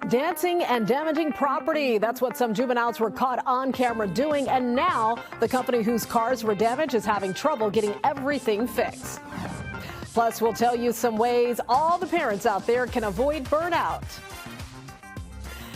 Dancing and damaging property. That's what some juveniles were caught on camera doing. And now the company whose cars were damaged is having trouble getting everything fixed. Plus, we'll tell you some ways all the parents out there can avoid burnout.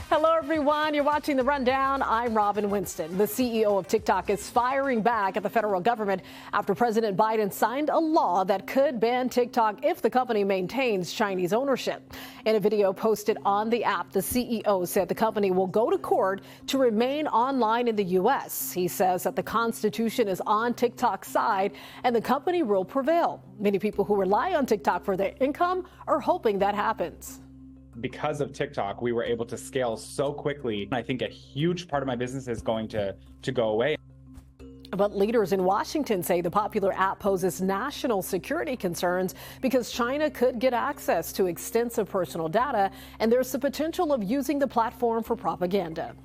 Hello, everyone. You're watching The Rundown. I'm Robin Winston. The CEO of TikTok is firing back at the federal government after President Biden signed a law that could ban TikTok if the company maintains Chinese ownership. In a video posted on the app, the CEO said the company will go to court to remain online in the U.S. He says that the Constitution is on TikTok's side and the company will prevail. Many people who rely on TikTok for their income are hoping that happens. Because of TikTok, we were able to scale so quickly. I think a huge part of my business is going to go away. But leaders in Washington say the popular app poses national security concerns because China could get access to extensive personal data, and there's the potential of using the platform for propaganda.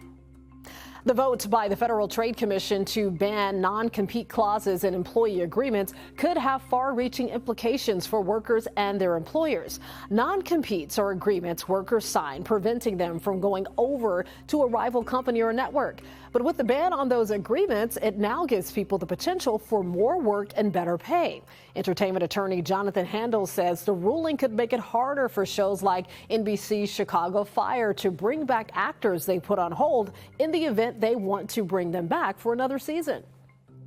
The vote by the Federal Trade Commission to ban non-compete clauses in employee agreements could have far-reaching implications for workers and their employers. Non-competes are agreements workers sign preventing them from going over to a rival company or network. But with the ban on those agreements, it now gives people the potential for more work and better pay. Entertainment attorney Jonathan Handel says the ruling could make it harder for shows like NBC's Chicago Fire to bring back actors they put on hold in the event they want to bring them back for another season.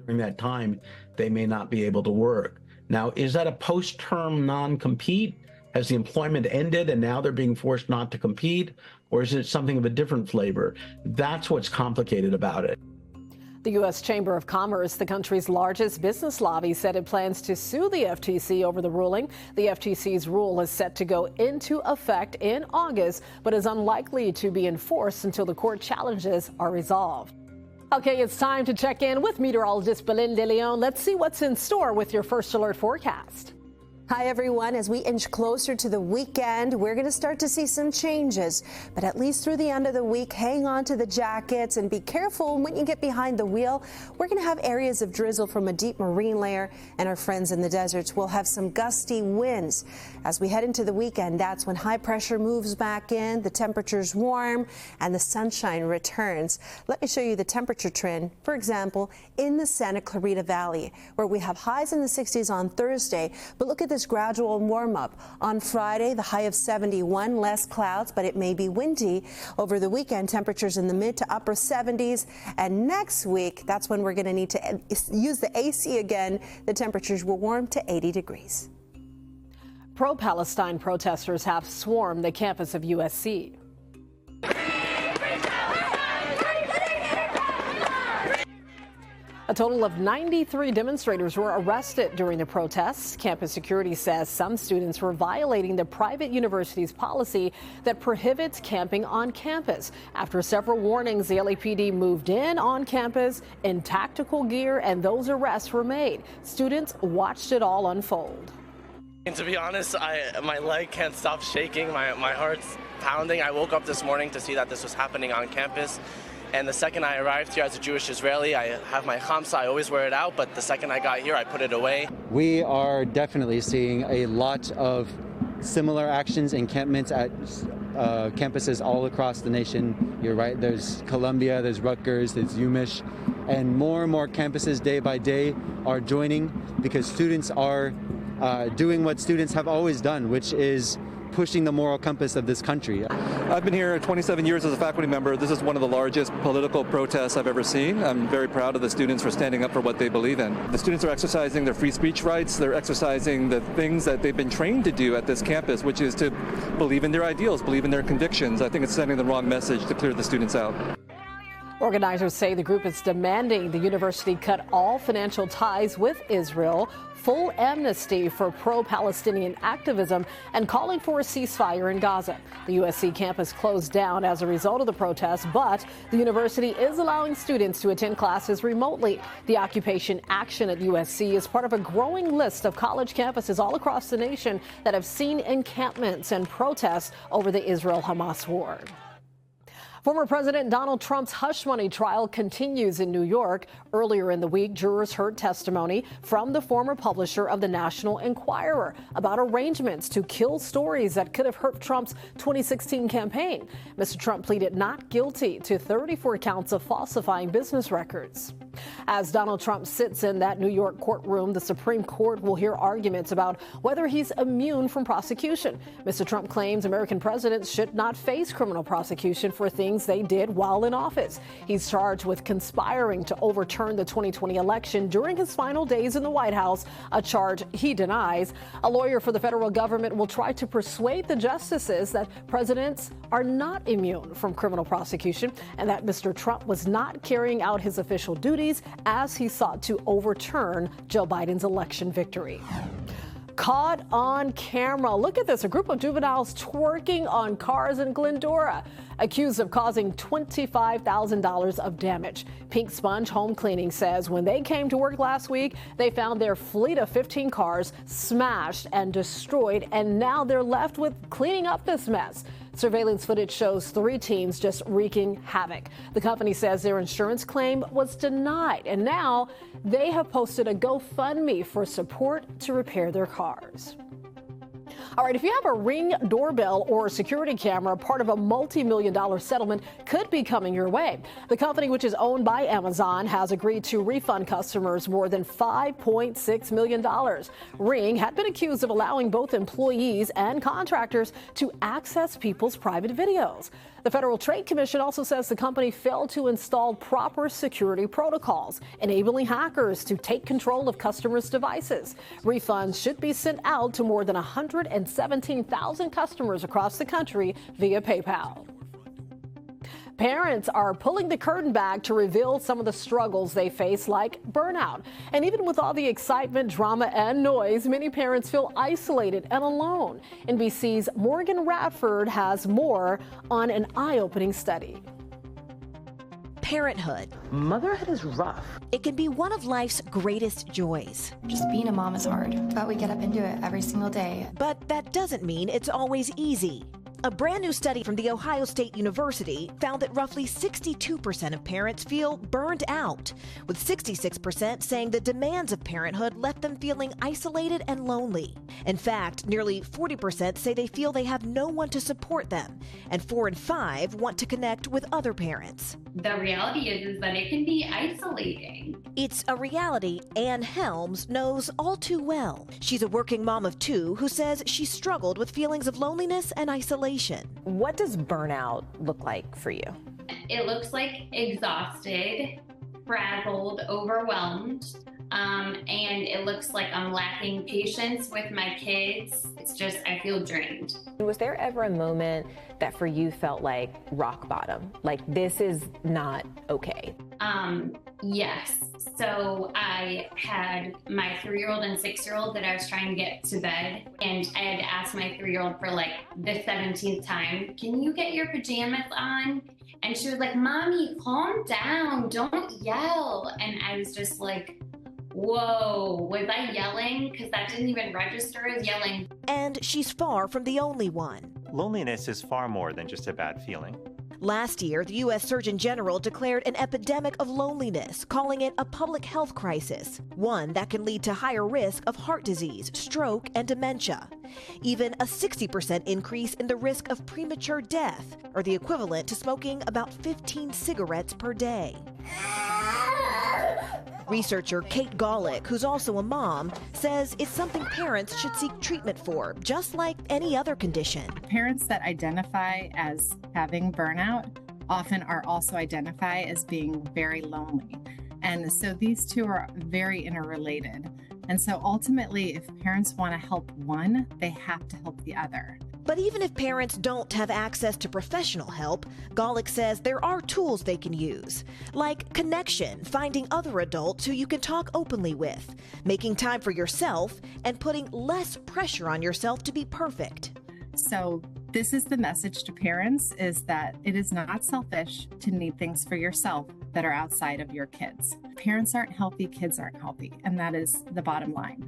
During that time, they may not be able to work. Now, is that a post-term non-compete? Has the employment ended and now they're being forced not to compete? Or is it something of a different flavor? That's what's complicated about it. The U.S. Chamber of Commerce, the country's largest business lobby, said it plans to sue the FTC over the ruling. The FTC's rule is set to go into effect in August, but is unlikely to be enforced until the court challenges are resolved. Okay, it's time to check in with meteorologist Belinda Leon. Let's see what's in store with your first alert forecast. Hi, everyone. As we inch closer to the weekend, we're going to start to see some changes. But at least through the end of the week, hang on to the jackets and be careful when you get behind the wheel. We're going to have areas of drizzle from a deep marine layer, and our friends in the deserts will have some gusty winds. As we head into the weekend, that's when high pressure moves back in, the temperature's warm, and the sunshine returns. Let me show you the temperature trend, for example, in the Santa Clarita Valley, where we have highs in the 60s on Thursday. But look at this gradual warm-up. On Friday, the high of 71, less clouds, but it may be windy. Over the weekend, temperatures in the mid to upper 70s. And next week, that's when we're going to need to use the AC again. The temperatures will warm to 80 degrees. Pro-Palestine protesters have swarmed the campus of USC. A total of 93 demonstrators were arrested during the protests. Campus security says some students were violating the private university's policy that prohibits camping on campus. After several warnings, the LAPD moved in on campus in tactical gear, and those arrests were made. Students watched it all unfold. And to be honest, my leg can't stop shaking. My heart's pounding. I woke up this morning to see that this was happening on campus. And the second I arrived here as a Jewish Israeli, I have my chamsa. I always wear it out, but the second I got here, I put it away. We are definitely seeing a lot of similar actions, encampments at campuses all across the nation. You're right, there's Columbia, there's Rutgers, there's UMich, and more campuses day by day are joining because students are doing what students have always done, which is pushing the moral compass of this country. I've been here 27 years as a faculty member. This is one of the largest political protests I've ever seen. I'm very proud of the students for standing up for what they believe in. The students are exercising their free speech rights. They're exercising the things that they've been trained to do at this campus, which is to believe in their ideals, believe in their convictions. I think it's sending the wrong message to clear the students out. Organizers say the group is demanding the university cut all financial ties with Israel, full amnesty for pro-Palestinian activism, and calling for a ceasefire in Gaza. The USC campus closed down as a result of the protests, but the university is allowing students to attend classes remotely. The occupation action at USC is part of a growing list of college campuses all across the nation that have seen encampments and protests over the Israel-Hamas war. Former President Donald Trump's hush money trial continues in New York. Earlier in the week, jurors heard testimony from the former publisher of the National Enquirer about arrangements to kill stories that could have hurt Trump's 2016 campaign. Mr. Trump pleaded not guilty to 34 counts of falsifying business records. As Donald Trump sits in that New York courtroom, the Supreme Court will hear arguments about whether he's immune from prosecution. Mr. Trump claims American presidents should not face criminal prosecution for things they did while in office. He's charged with conspiring to overturn the 2020 election during his final days in the White House, a charge he denies. A lawyer for the federal government will try to persuade the justices that presidents are not immune from criminal prosecution and that Mr. Trump was not carrying out his official duties as he sought to overturn Joe Biden's election victory. Caught on camera. Look at this. A group of juveniles twerking on cars in Glendora, accused of causing $25,000 of damage. Pink Sponge Home Cleaning says when they came to work last week, they found their fleet of 15 cars smashed and destroyed, and now they're left with cleaning up this mess. Surveillance footage shows 3 teams just wreaking havoc. The company says their insurance claim was denied, and now they have posted a GoFundMe for support to repair their cars. All right, if you have a Ring doorbell or security camera, part of a multi-million-dollar settlement could be coming your way. The company, which is owned by Amazon, has agreed to refund customers more than $5.6 million. Ring had been accused of allowing both employees and contractors to access people's private videos. The Federal Trade Commission also says the company failed to install proper security protocols, enabling hackers to take control of customers' devices. Refunds should be sent out to more than 117,000 customers across the country via PayPal. Parents are pulling the curtain back to reveal some of the struggles they face, like burnout. And even with all the excitement, drama, and noise, many parents feel isolated and alone. NBC's Morgan Radford has more on an eye-opening study. Parenthood. Motherhood is rough. It can be one of life's greatest joys. Just being a mom is hard, but we get up and do it every single day. But that doesn't mean it's always easy. A brand new study from The Ohio State University found that roughly 62% of parents feel burned out, with 66% saying the demands of parenthood left them feeling isolated and lonely. In fact, nearly 40% say they feel they have no one to support them, and 4 in 5 want to connect with other parents. The reality is that it can be isolating. It's a reality Ann Helms knows all too well. She's a working mom of 2 who says she struggled with feelings of loneliness and isolation. What does burnout look like for you? It looks like exhausted, frazzled, overwhelmed, and it looks like I'm lacking patience with my kids. It's just, I feel drained. Was there ever a moment that for you felt like rock bottom? Like, this is not okay? Yes. So I had my 3-year-old and 6-year-old that I was trying to get to bed, and I had to ask my 3-year-old for like the 17th time, can you get your pajamas on? And she was like, Mommy, calm down, don't yell. And I was just like, whoa, was I yelling? Because that didn't even register as yelling. And she's far from the only one. Loneliness is far more than just a bad feeling. Last year, the U.S. Surgeon General declared an epidemic of loneliness, calling it a public health crisis, one that can lead to higher risk of heart disease, stroke, and dementia. Even a 60% increase in the risk of premature death, or the equivalent to smoking about 15 cigarettes per day. Researcher Kate Golick, who's also a mom, says it's something parents should seek treatment for, just like any other condition. Parents that identify as having burnout often are also identify as being very lonely. And so these two are very interrelated. And so ultimately, if parents want to help one, they have to help the other. But even if parents don't have access to professional help, Golick says there are tools they can use, like connection, finding other adults who you can talk openly with, making time for yourself, and putting less pressure on yourself to be perfect. So this is the message to parents, is that it is not selfish to need things for yourself that are outside of your kids. Parents aren't healthy, kids aren't healthy, and that is the bottom line.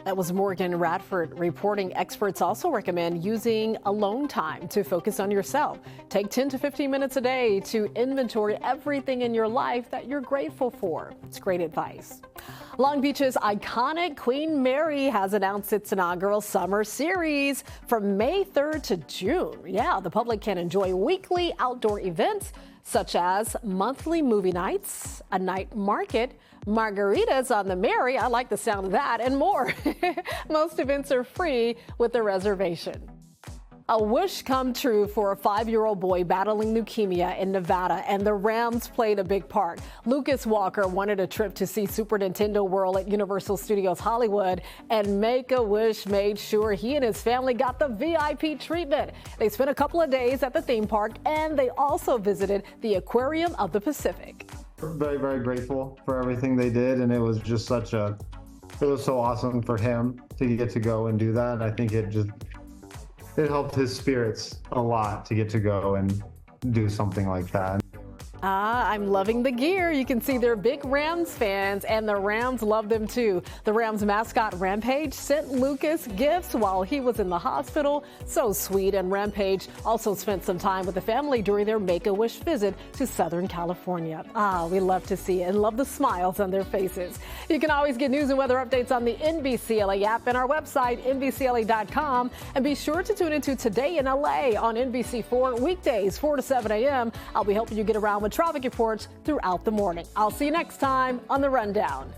That was Morgan Radford reporting. Experts also recommend using alone time to focus on yourself. Take 10 to 15 minutes a day to inventory everything in your life that you're grateful for. It's great advice. Long Beach's iconic Queen Mary has announced its inaugural summer series from May 3rd to June. Yeah, the public can enjoy weekly outdoor events such as monthly movie nights, a night market, margaritas on the Mary, I like the sound of that, and more. Most events are free with a reservation. A wish come true for a 5-year-old boy battling leukemia in Nevada, and the Rams played a big part. Lucas Walker wanted a trip to see Super Nintendo World at Universal Studios Hollywood, and Make-A-Wish made sure he and his family got the VIP treatment. They spent a couple of days at the theme park, and they also visited the Aquarium of the Pacific. We're very, very grateful for everything they did, and it was just it was so awesome for him to get to go and do that. I think it helped his spirits a lot to get to go and do something like that. I'm loving the gear. You can see they're big Rams fans, and the Rams love them too. The Rams mascot Rampage sent Lucas gifts while he was in the hospital. So sweet. And Rampage also spent some time with the family during their Make-A-Wish visit to Southern California. We love to see it and love the smiles on their faces. You can always get news and weather updates on the NBCLA app and our website, NBCLA.com. And be sure to tune into Today in LA on NBC4 weekdays, 4 to 7 a.m. I'll be helping you get around with traffic reports throughout the morning. I'll see you next time on The Rundown.